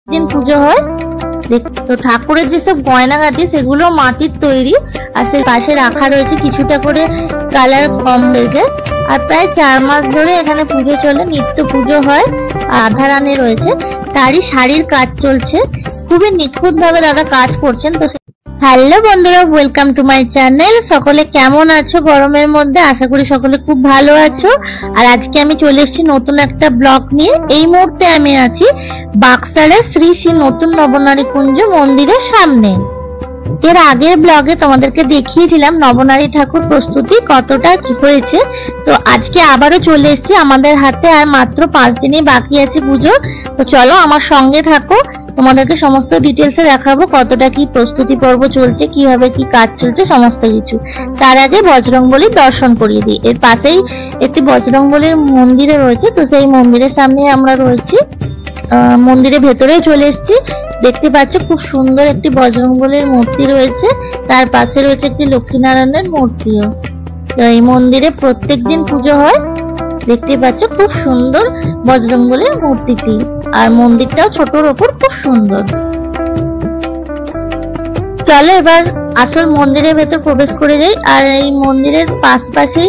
दिन পুজো হয়। তো ঠাকুরের যেসব গয়নাগাটি সেগুলো মাটির তৈরি, আর সেই পাশে রাখা রয়েছে কিছুটা করে কালার কম রয়েছে। আর প্রায় 4 মাস ধরে এখানে পুজো চলে, নিত্য পুজো হয়, আধা রানে রয়েছে, তারই শাড়ির কাজ চলছে। খুবই নিখুঁত ভাবে দাদা কাজ করছেন। তো হ্যালো বন্ধুরা, ওয়েলকাম টু মাই চ্যানেল। সকলে কেমন আছো গরমের মধ্যে? আশা করি সকলে খুব ভালো আছো। আর আজকে আমি চলে এসেছি নতুন একটা ব্লগ নিয়ে। এই মুহূর্তে আমি আছি বাক্সারের শ্রী শ্রী নতুন নবনারী কুঞ্জ মন্দিরের সামনে। এর আগের ব্লগে তোমাদেরকে দেখিয়েছিলাম নবনারী ঠাকুর প্রস্তুতি কতটা হয়েছে। তো আজকে আবারও চলে এসেছি, আমাদের হাতে আর মাত্র 5 দিনই বাকি আছে পুজো। তো চলো আমার সঙ্গে থাকো, তোমাদেরকে সমস্ত ডিটেলসে দেখাবো কতটা কি প্রস্তুতি পর্ব চলছে, কিভাবে কি কাজ চলছে সমস্ত কিছু। তার আগে বজরংবলীর দর্শন করিয়ে দিই। এর পাশেই একটি বজরংবলীর মন্দিরে রয়েছে, তো সেই মন্দিরের সামনে আমরা রয়েছি। মন্দিরের ভেতরে চলে এসেছি। দেখতে পাচ্ছ খুব সুন্দর একটি বজরংবলীর মূর্তি রয়েছে, তার পাশে রয়েছে একটি লক্ষ্মীনারায়ণের মূর্তিও। তো এই মন্দিরে প্রত্যেকদিন পুজো হয়। দেখতে পাচ্ছ খুব সুন্দর বজরংবলীর মূর্তিটি, আর মন্দিরটাও ছোটর ওপর খুব সুন্দর। চলো এবার আসল মন্দিরের ভেতর প্রবেশ করে যাই। আর এই মন্দিরের পাশাপাশি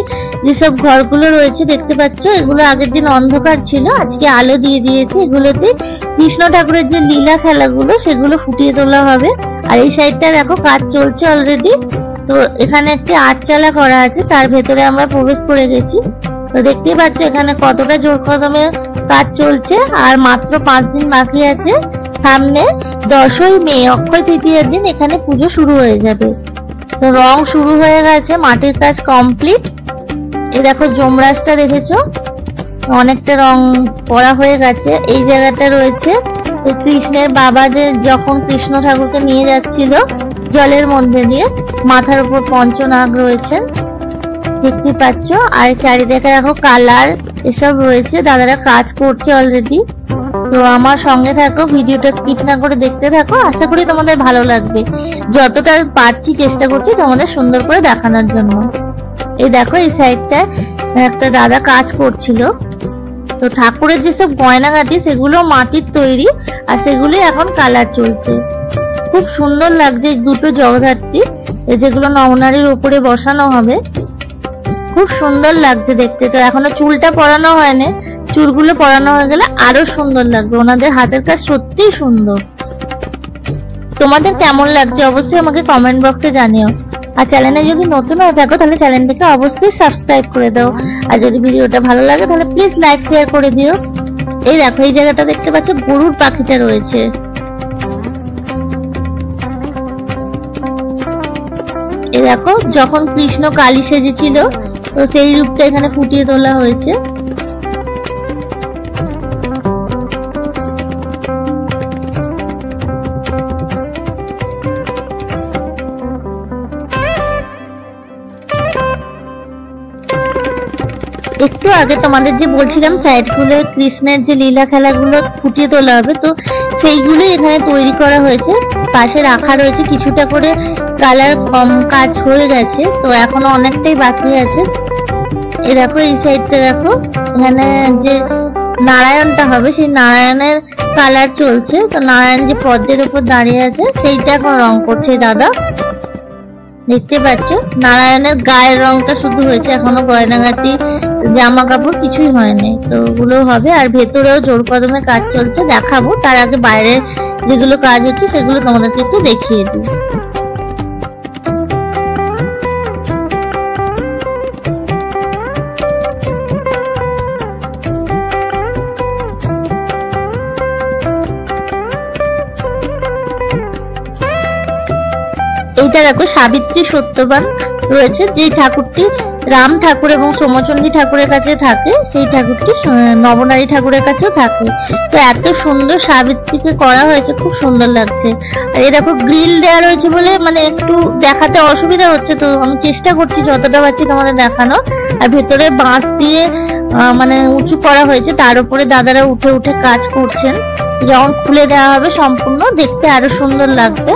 যেসব ঘরগুলো রয়েছে দেখতে পাচ্ছ, এগুলো আগের দিন অন্ধকার ছিল, আজকে আলো দিয়ে দিয়েছে। এগুলোতে কৃষ্ণ ঠাকুরের যে লীলা খেলাগুলো সেগুলো ফুটিয়ে তোলা হবে। আর এই সাইডটা দেখো কাজ চলছে অলরেডি। তো এখানে একটি আটচালা করা আছে, তার ভেতরে আমরা প্রবেশ করে গেছি। তো দেখতে পাচ্ছ এখানে কতটা জোর কদমে কাজ চলছে। আর মাত্র 5 দিন বাকি আছে। সামনে 10ই মে অক্ষয় তৃতীয়ার দিন এখানে পুজো শুরু হয়ে যাবে। তো রং শুরু হয়ে গেছে, মাটির কাজ কমপ্লিট। এই দেখো যমরাজটা দেখেছো, অনেকটা রং করা হয়ে গেছে। এই জায়গাটা রয়েছে কৃষ্ণের বাবা যে যখন কৃষ্ণ ঠাকুরকে নিয়ে যাচ্ছিল জলের মধ্যে দিয়ে, মাথার উপর পঞ্চনাগ রয়েছে দেখতে পাচ্ছ। আর চারিদিকে দেখো কালার এসব রয়েছে, দাদারা কাজ করছে অলরেডি। তো আমার সঙ্গে থাকো, ভিডিওটা স্কিপ না করে দেখতে থাকো, আশা করি তোমাদের ভালো লাগবে। যতটা পারছি চেষ্টা করছি তোমাদের সুন্দর করে দেখানোর জন্য। এই দেখো এই সাইডটা একটা দাদা কাজ করছিল। তো ঠাকুরের যেসব গয়নাগাটি সেগুলো মাটির তৈরি, আর সেগুলি এখন কালার চলছে। খুব সুন্দর লাগছে দুটো জগদ্ধাত্রী যেগুলো নবনারীর উপরে বসানো হবে। খুব সুন্দর লাগছে দেখতে। তো এখনো চুলটা পরানো হয়নি, চুলগুলো পরানো হয়ে গেলে আরো সুন্দর লাগবে। ওনাদের হাতের কাজ সত্যিই সুন্দর। তোমাদের কেমন লাগছে অবশ্যই আমাকে কমেন্ট বক্সে জানিও। আর চ্যানেলে যদি নতুন হয়ে থাকো তাহলে চ্যানেলটাকে অবশ্যই সাবস্ক্রাইব করে দাও। আর যদি ভিডিওটা ভালো লাগে তাহলে প্লিজ লাইক শেয়ার করে দিও। এই দেখো এই জায়গাটা দেখতে পাচ্ছ গরুর পাখিটা রয়েছে। এই দেখো যখন কৃষ্ণ কালী সেজেছিল তো সেই রূপটা এখানে ফুটিয়ে তোলা হয়েছে। একটু আগে তোমাদের যে বলছিলাম সাইডগুলো কৃষ্ণের যে লীলা খেলাগুলো ফুটিয়ে তোলা হবে, তো সেইগুলোই এখানে তৈরি করা হয়েছে। পাশে রাখা রয়েছে কিছুটা করে কালার কম, কাজ হয়ে গেছে, তো এখনো অনেকটাই বাকি আছে। এই দেখো এই সাইডটা দেখো, এখানে যে নারায়ণটা হবে সেই নারায়ণের কালার চলছে। তো নারায়ণ যে পদ্মের উপর দাঁড়িয়ে আছে সেইটা এখন রং করছে দাদা। দেখতে পাচ্ছ নারায়ণের গায়ের রংটা শুধু হয়েছে, এখনো গয়নাগাটি জামা কাপড় কিছুই হয়নি। তো ওগুলো হবে। আর ভেতরেও জোর কদমে কাজ চলছে, দেখাবো। তার আগে বাইরে যেগুলো কাজ হচ্ছে সেগুলো তোমাদেরকে একটু দেখিয়ে দিই। এইটা দেখো সাবিত্রী সত্যবান রয়েছে, যে ঠাকুরটি রাম ঠাকুর এবং সোমচন্ডী ঠাকুরের কাছে থাকে, সেই ঠাকুরটি নবনারী ঠাকুরের কাছেও থাকে। তো এত সুন্দর সাবিত্রীকে করা হয়েছে, খুব সুন্দর লাগছে। আর এই দেখো গ্রিল দেওয়া রয়েছে বলে মানে একটু দেখাতে অসুবিধা হচ্ছে, তো আমি চেষ্টা করছি যতটা পারছি তোমাদের দেখানো। আর ভেতরে বাঁশ দিয়ে মানে উঁচু করা হয়েছে, তার উপরে দাদারা উঠে উঠে কাজ করছেন। যখন খুলে দেওয়া হবে সম্পূর্ণ দেখতে আরো সুন্দর লাগবে।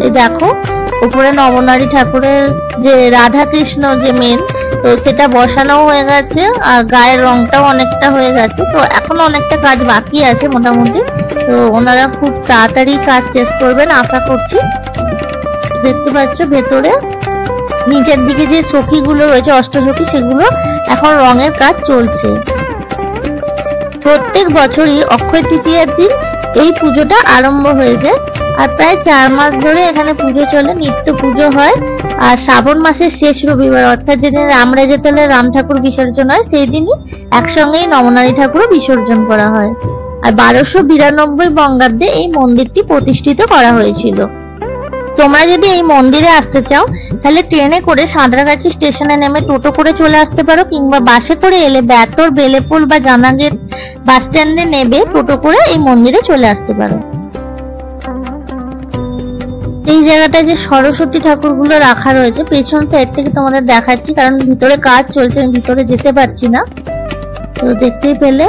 এই দেখো উপরে নবনারী ঠাকুরের যে রাধা কৃষ্ণ যে মেন তো সেটা বসানো হয়ে গেছে আর গায়ের রংটাও অনেকটা হয়ে গেছে। তো এখনো অনেকটা কাজ বাকি আছে মোটামুটি। তো ওনারা খুব তাড়াতাড়ি কাজ শেষ করবেন আশা করছি। দেখতে পাচ্ছ ভেতরে নিচের দিকে যে সখীগুলো রয়েছে, অষ্টসখী, সেগুলো এখন রঙের কাজ চলছে। প্রত্যেক বছরই অক্ষয় তৃতীয়ার দিন এই পুজোটা আরম্ভ হয়ে যায় আর প্রায় 4 মাস ধরে এখানে পুজো চলে, নিত্য পুজো হয়। আর শ্রাবণ মাসের শেষ রবিবার অর্থাৎ যেদিন রামরাজতলে রাম ঠাকুর বিসর্জন হয় সেই দিনই একসঙ্গেই নবনারী ঠাকুরও বিসর্জন করা হয়। আর 1292 বঙ্গাব্দে এই মন্দিরটি প্রতিষ্ঠিত করা হয়েছিল। তোমরা যদি এই মন্দিরে আসতে চাও তাহলে ট্রেনে করে সাঁতরাগাছি স্টেশনে নেমে টোটো করে চলে আসতে পারো, কিংবা বাসে করে এলে বেতর, বেলেপুল বা জানাগেট বাস স্ট্যান্ডে নেবে টোটো করে এই মন্দিরে চলে আসতে পারো। এই জায়গাটা যে সরস্বতী ঠাকুরগুলো রাখা রয়েছে পেছন সাইড থেকে তোমাদের দেখাচ্ছি, কারণ ভিতরে কাজ চলছে, আমি ভিতরে যেতে পারছি না। তো দেখতেই পেলে।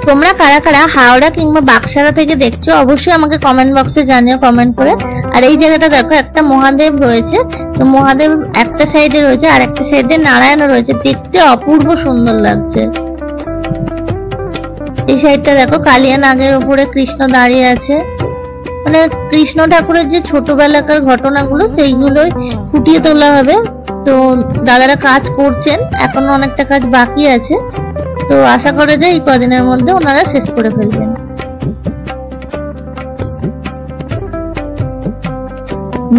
তোমরা কারা কারা হাওড়া কিংবা বাক্সারা থেকে দেখছো অবশ্যই আমাকে কমেন্ট বক্সে জানিও কমেন্ট করে। আর এই জায়গাটা দেখো একটা মহাদেব রয়েছে, তো মহাদেব একটা সাইডে রয়েছে আর একটা সাইডে নারায়ণও রয়েছে, দেখতে অপূর্ব সুন্দর লাগছে। এই সাইডটা দেখো কালিয়া নাগের উপরে কৃষ্ণ দাঁড়িয়ে আছে, মানে কৃষ্ণ ঠাকুরের যে ছোটবেলাকার ঘটনাগুলো সেইগুলোই ফুটিয়ে তোলা হবে। তো দাদারা কাজ করছেন, এখনো অনেকটা কাজ বাকি আছে। তো আশা করা যায় এই কদিনের মধ্যে ওনারা শেষ করে ফেলবেন।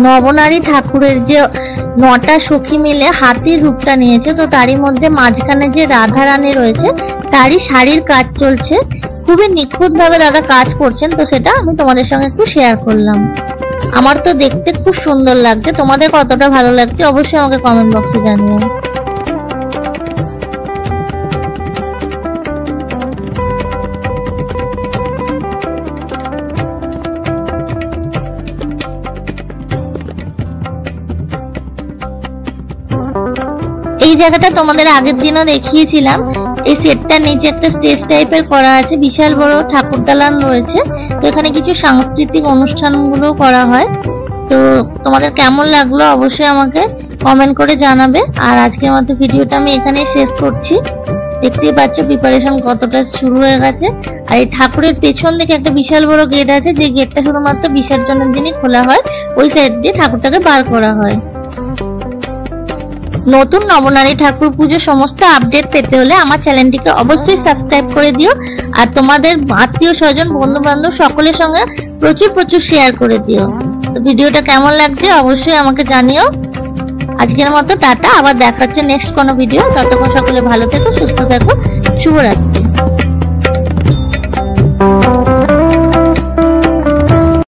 নবনারী ঠাকুরের যে 9টা সখী মিলে হাতির রূপটা নিয়েছে, তো তারই মধ্যে মাঝখানে যে রাধা রানী রয়েছে তারই শাড়ির কাজ চলছে। খুবই নিখুঁত ভাবে দাদা কাজ করছেন, তো সেটা আমি তোমাদের সঙ্গে একটু শেয়ার করলাম। আমার তো দেখতে খুব সুন্দর লাগছে, তোমাদের কতটা ভালো লাগছে অবশ্যই আমাকে কমেন্ট বক্সে জানিও। এই জায়গাটা তোমাদের আগের দিনও দেখিয়েছিলাম। এই সেটটার নিচে একটা স্টেজ টাইপের করা আছে, বিশাল বড় ঠাকুর দালান রয়েছে। তো এখানে কিছু সাংস্কৃতিক অনুষ্ঠানগুলো করা হয়। তো তোমাদের কেমন লাগলো অবশ্যই আমাকে কমেন্ট করে জানাবে। আর আজকের মতো ভিডিওটা আমি এখানেই শেষ করছি। দেখতেই পাচ্ছ প্রিপারেশন কতটা শুরু হয়ে গেছে। আর এই ঠাকুরের পেছন দিকে একটা বিশাল বড় গেট আছে, যে গেটটা শুধুমাত্র বিসর্জনের দিনই খোলা হয়, ওই সাইড দিয়ে ঠাকুরটাকে বার করা হয়। নতুন নবনারী ঠাকুর পুজো সমস্ত আপডেট পেতে হলে আমার চ্যানেলটিকে অবশ্যই সাবস্ক্রাইব করে দিও। আর তোমাদের আত্মীয় স্বজন বন্ধু বান্ধব সকলের সঙ্গে প্রচুর শেয়ার করে দিও। তো ভিডিওটা কেমন লাগছে অবশ্যই আমাকে জানিও। আজকের মতো টাটা, আবার দেখা হচ্ছে নেক্সট কোনো ভিডিও। ততক্ষণ সকলে ভালো থেকো, সুস্থ থেকো, শুভরাত্রি।